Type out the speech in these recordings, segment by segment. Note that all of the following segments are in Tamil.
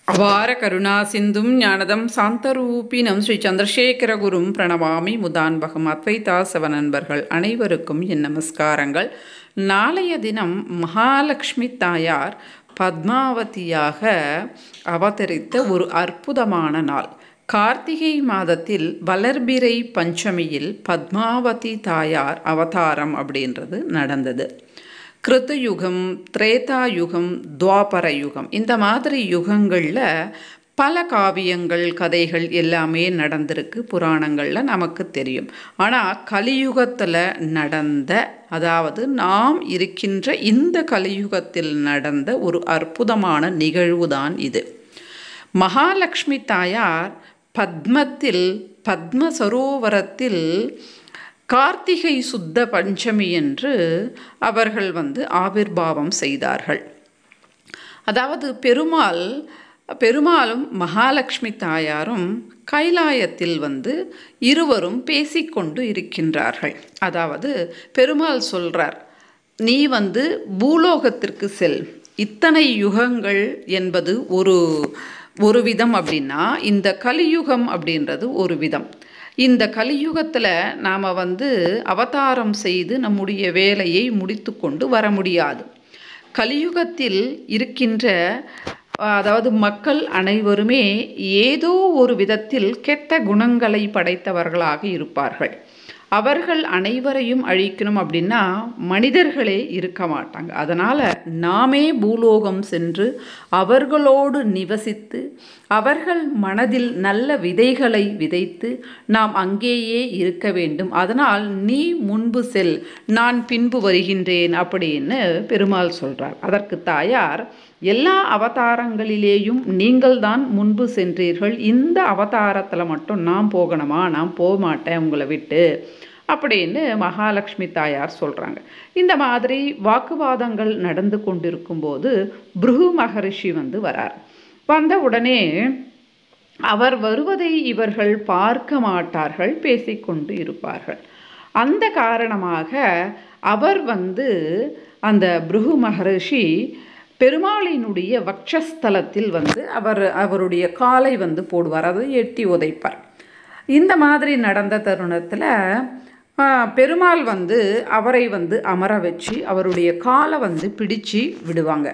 அபார கருணா சிந்தும் ஞானதம் சாந்தரூபினம் ஸ்ரீ சந்திரசேகர குரும் பிரணவாமி முதான்பகம். அத்வைதாசவ நண்பர்கள் அனைவருக்கும் என் நமஸ்காரங்கள். நாளைய தினம் மகாலட்சுமி தாயார் பத்மாவதியாக அவதரித்த ஒரு அற்புதமான நாள். கார்த்திகை மாதத்தில் வளர்பிறை பஞ்சமியில் பத்மாவதி தாயார் அவதாரம் அப்படின்றது நடந்தது. கிருத்தயுகம், திரேதாயுகம், துவாபர யுகம், இந்த மாதிரி யுகங்களில் பல காவியங்கள், கதைகள் எல்லாமே நடந்திருக்கு, புராணங்களில் நமக்கு தெரியும். ஆனால் கலியுகத்தில் நடந்த, அதாவது நாம் இருக்கின்ற இந்த கலியுகத்தில் நடந்த ஒரு அற்புதமான நிகழ்வுதான் இது. மகாலட்சுமி தாயார் பத்மத்தில், பத்ம சரோவரத்தில் கார்த்திகை சுத்த பஞ்சமி என்று அவர்கள் ஆவிர்பாவம் செய்தார்கள். அதாவது பெருமாளும் மகாலட்சுமி தாயாரும் கைலாயத்தில் இருவரும் பேசிக்கொண்டு இருக்கின்றார்கள். அதாவது பெருமாள் சொல்றார், நீ பூலோகத்திற்கு செல். இத்தனை யுகங்கள் என்பது ஒரு விதம் அப்படின்னா, இந்த கலியுகம் அப்படின்றது ஒரு விதம். இந்த கலியுகத்தில் நாம் அவதாரம் செய்து நம்முடைய வேலையை முடித்து கொண்டு வர முடியாது. கலியுகத்தில் இருக்கின்ற, அதாவது மக்கள் அனைவருமே ஏதோ ஒரு விதத்தில் கெட்ட குணங்களை படைத்தவர்களாக இருப்பார்கள். அவர்கள் அனைவரையும் அழிக்கணும் அப்படின்னா மனிதர்களே இருக்க மாட்டாங்க. அதனால் நாமே பூலோகம் சென்று அவர்களோடு நிவசித்து அவர்கள் மனதில் நல்ல விதைகளை விதைத்து நாம் அங்கேயே இருக்க வேண்டும். அதனால் நீ முன்பு செல், நான் பின்பு வருகின்றேன் அப்படின்னு பெருமாள் சொல்கிறார். அதற்கு தாயார், எல்லா அவதாரங்களிலேயும் நீங்கள் தான் முன்பு சென்றீர்கள், இந்த அவதாரத்தில் மட்டும் நான் போகணுமா? நான் போக மாட்டேன் உங்களை விட்டு அப்படின்னு மகாலட்சுமி தாயார் சொல்கிறாங்க. இந்த மாதிரி வாக்குவாதங்கள் நடந்து கொண்டிருக்கும்போது பிருகு மகரிஷி வரார். வந்த உடனே அவர் வருவதை இவர்கள் பார்க்க மாட்டார்கள், பேசிக்கொண்டு இருப்பார்கள். அந்த காரணமாக அவர் அந்த பிருகு மகரிஷி பெருமாளினுடைய வக்ஷஸ்தலத்தில் அவருடைய காலை போடுவார், அதை எட்டி உதைப்பார். இந்த மாதிரி நடந்த தருணத்தில் பெருமாள் அவரை அமர வச்சு அவருடைய காலை பிடிச்சு விடுவாங்க.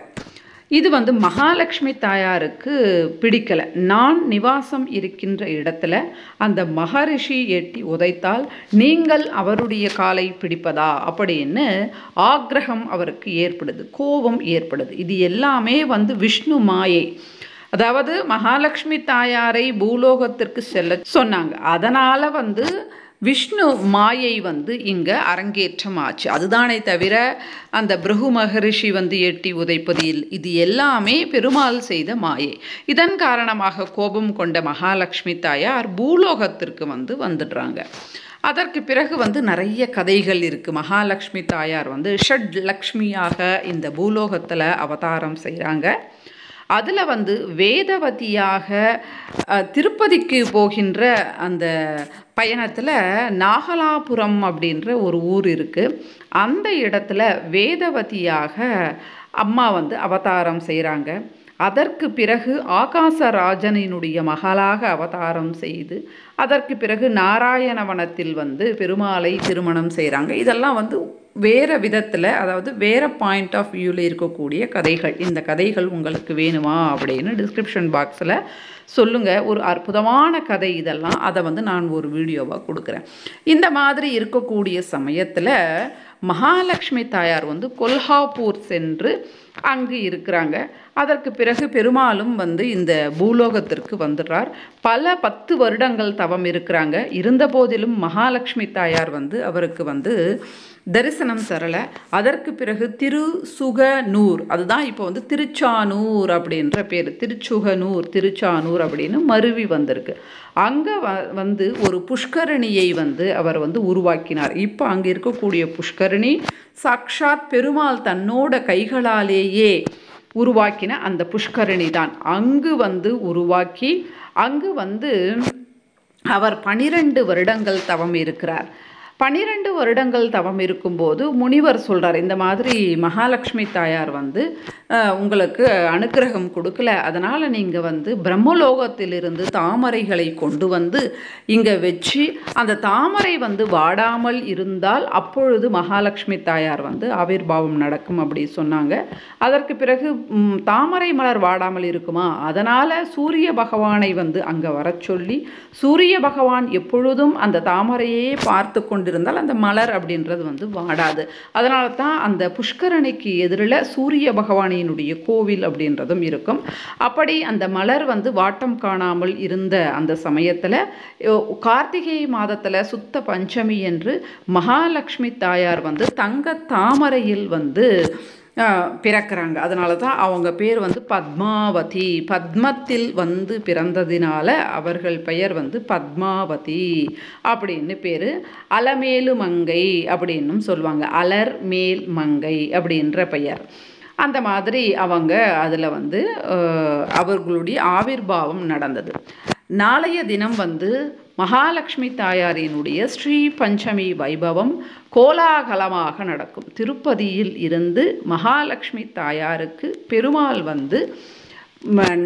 இது மகாலட்சுமி தாயாருக்கு பிடிக்கலை. நான் நிவாசம் இருக்கின்ற இடத்துல அந்த மகரிஷி எட்டி உதைத்தால் நீங்கள் அவருடைய காலை பிடிப்பதா அப்படின்னு ஆக்ரகம் அவருக்கு ஏற்படுது, கோபம் ஏற்படுது. இது எல்லாமே விஷ்ணு மாயை. அதாவது மகாலட்சுமி தாயாரை பூலோகத்திற்கு செல்ல சொன்னாங்க. அதனால் விஷ்ணு மாயை இங்கே அரங்கேற்றம் ஆச்சு. அதுதானே தவிர அந்த பிருகு மகரிஷி எட்டி உதைப்பதில் இது எல்லாமே பெருமாள் செய்த மாயை. இதன் காரணமாக கோபம் கொண்ட மகாலட்சுமி தாயார் பூலோகத்திற்கு வந்துடுறாங்க. அதற்கு பிறகு நிறைய கதைகள் இருக்குது. மகாலட்சுமி தாயார் ஷட் லக்ஷ்மியாக இந்த பூலோகத்தில் அவதாரம் செய்கிறாங்க. அதில் வேதவதியாக திருப்பதிக்கு போகின்ற அந்த பயணத்தில் நாகலாபுரம் அப்படின்ற ஒரு ஊர் இருக்குது. அந்த இடத்துல வேதவதியாக அம்மா அவதாரம் செய்கிறாங்க. அதற்கு பிறகு ஆகாசராஜனினுடைய மகளாக அவதாரம் செய்து அதற்கு பிறகு நாராயணவனத்தில் பெருமாளை திருமணம் செய்கிறாங்க. இதெல்லாம் வேறு விதத்தில், அதாவது வேறு பாயிண்ட் ஆஃப் வியூவில் இருக்கக்கூடிய கதைகள். இந்த கதைகள் உங்களுக்கு வேணுமா அப்படின்னு டிஸ்கிரிப்ஷன் பாக்ஸில் சொல்லுங்கள். ஒரு அற்புதமான கதை இதெல்லாம். அதை நான் ஒரு வீடியோவாக கொடுக்குறேன். இந்த மாதிரி இருக்கக்கூடிய சமயத்தில் மகாலட்சுமி தாயார் கொல்ஹாப்பூர் சென்று அங்கு இருக்கிறாங்க. அதற்கு பிறகு பெருமாளும் இந்த பூலோகத்திற்கு வந்துடுறார். பல 10 வருடங்கள் தவம் இருக்கிறாங்க. இருந்த போதிலும் மகாலட்சுமி தாயார் அவருக்கு தரிசனம் தரலை. அதற்கு பிறகு திருச்சுகனூர், அதுதான் இப்போ திருச்சானூர் அப்படின்ற பேர். திருச்சானூர் அப்படின்னு மருவி வந்திருக்கு. அங்கே ஒரு புஷ்கரணியை அவர் உருவாக்கினார். இப்போ அங்கே இருக்கக்கூடிய புஷ்கரணி சாக்ஷாத் பெருமாள் தன்னோட கைகளாலேயே உருவாக்கின அந்த புஷ்கரணி தான். அங்கு உருவாக்கி அங்கு அவர் 12 வருடங்கள் தவம் இருக்கிறார். 12 வருடங்கள் தவம் இருக்கும்போது முனிவர் சொல்கிறார், இந்த மாதிரி மகாலட்சுமி தாயார் வந்து உங்களுக்கு அனுக்கிரகம் கொடுக்கல, அதனால் நீங்கள் வந்து பிரம்மலோகத்திலிருந்து தாமரைகளை கொண்டு வந்து இங்கே வச்சு அந்த தாமரை வந்து வாடாமல் இருந்தால் அப்பொழுது மகாலட்சுமி தாயார் வந்து ஆவிர்பாவம் நடக்கும் அப்படி சொன்னாங்க. அதற்கு பிறகு தாமரை மலர் வாடாமல் இருக்குமா, அதனால் சூரிய பகவானை வந்து அங்கே வர சொல்லி சூரிய பகவான் எப்பொழுதும் அந்த தாமரையே பார்த்து கொண்டிருந்தால் அந்த மலர் அப்படின்றது வந்து வாடாது. அதனால தான் அந்த புஷ்கரணிக்கு எதிரில் சூரிய பகவானினுடைய கோவில் அப்படின்றதும் இருக்கும். அப்படி அந்த மலர் வந்து வாட்டம் காணாமல் இருந்த அந்த சமயத்தில் கார்த்திகை மாதத்தில் சுத்த பஞ்சமி என்று மகாலட்சுமி தாயார் வந்து தங்க தாமரையில் வந்து பிறக்கிறாங்க. அதனால தான் அவங்க பேர் வந்து பத்மாவதி, பத்மத்தில் வந்து பிறந்ததினால அவர்கள் பெயர் வந்து பத்மாவதி அப்படின்னு பேர். அலமேலு மங்கை அப்படின்னும் சொல்லுவாங்க, அலர் மேல் மங்கை அப்படின்ற பெயர். அந்த மாதிரி அவங்க அதில் வந்து அவர்களுடைய ஆவிர்பாவம் நடந்தது. நாளைய தினம் வந்து மகாலட்சுமி தாயாரினுடைய ஸ்ரீ பஞ்சமி வைபவம் கோலாகலமாக நடக்கும். திருப்பதியில் இருந்து மகாலட்சுமி தாயாருக்கு பெருமாள் வந்து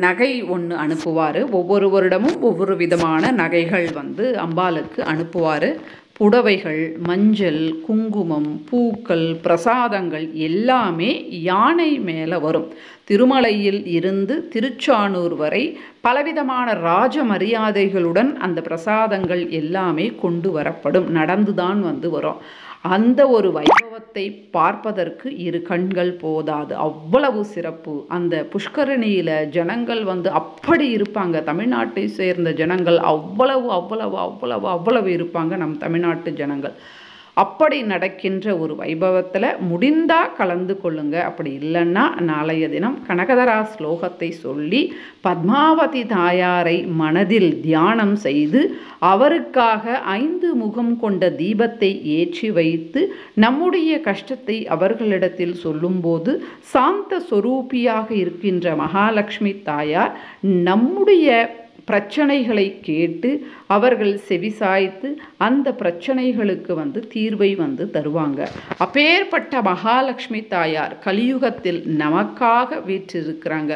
நகை ஒன்று அனுப்புவார். ஒவ்வொரு வருடமும் ஒவ்வொரு விதமான நகைகள் வந்து அம்பாளுக்கு அனுப்புவார். புடவைகள், மஞ்சள், குங்குமம், பூக்கள், பிரசாதங்கள் எல்லாமே யானை மேலே வரும். திருமலையில் இருந்து திருச்சானூர் வரை பலவிதமான ராஜ மரியாதைகளுடன் அந்த பிரசாதங்கள் எல்லாமே கொண்டு வரப்படும். நடந்துதான் வந்து வரும். அந்த ஒரு வைபவத்தை பார்ப்பதற்கு இரு கண்கள் போதாது, அவ்வளவு சிறப்பு. அந்த புஷ்கரணியில் ஜனங்கள் வந்து அப்படி இருப்பாங்க. தமிழ்நாட்டை சேர்ந்த ஜனங்கள் அவ்வளவு அவ்வளவு அவ்வளவு அவ்வளவு இருப்பாங்க நம் தமிழ்நாட்டு ஜனங்கள். அப்படி நடக்கின்ற ஒரு வைபவத்தில் முடிந்தால் கலந்து கொள்ளுங்க. அப்படி இல்லைன்னா நாளைய தினம் கனகதரா ஸ்லோகத்தை சொல்லி பத்மாவதி தாயாரை மனதில் தியானம் செய்து அவருக்காக 5 முகம் கொண்ட தீபத்தை ஏற்றி வைத்து நம்முடைய கஷ்டத்தை அவர்களிடத்தில் சொல்லும்போது சாந்த சொரூபியாக இருக்கின்ற மகாலட்சுமி தாயார் நம்முடைய பிரச்சனைகளை கேட்டு அவர்கள் செவிசாய்த்து அந்த பிரச்சனைகளுக்கு வந்து தீர்வை வந்து தருவாங்க. அப்பேற்பட்ட மகாலட்சுமி தாயார் கலியுகத்தில் நமக்காக வீற்றிருக்கிறாங்க.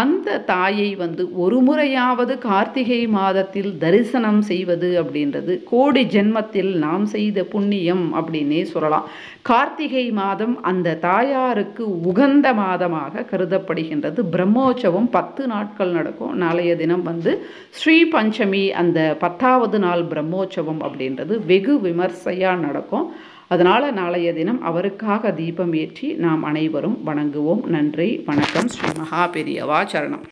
அந்த தாயை வந்து ஒரு முறையாவது கார்த்திகை மாதத்தில் தரிசனம் செய்வது அப்படின்றது கோடி ஜென்மத்தில் நாம் செய்த புண்ணியம் அப்படின்னே சொல்லலாம். கார்த்திகை மாதம் அந்த தாயாருக்கு உகந்த மாதமாக கருதப்படுகின்றது. பிரம்மோற்சவம் 10 நாட்கள் நடக்கும். நாளைய தினம் வந்து ஸ்ரீ பஞ்சமி, அந்த 10வது நாள் பிரம்மோற்சவம் அப்படின்றது வெகு விமர்சையாக நடக்கும். அதனால் நாளைய தினம் அவருக்காக தீபம் ஏற்றி நாம் அனைவரும் வணங்குவோம். நன்றி, வணக்கம். ஸ்ரீ மகா பெரியவா சரணம்.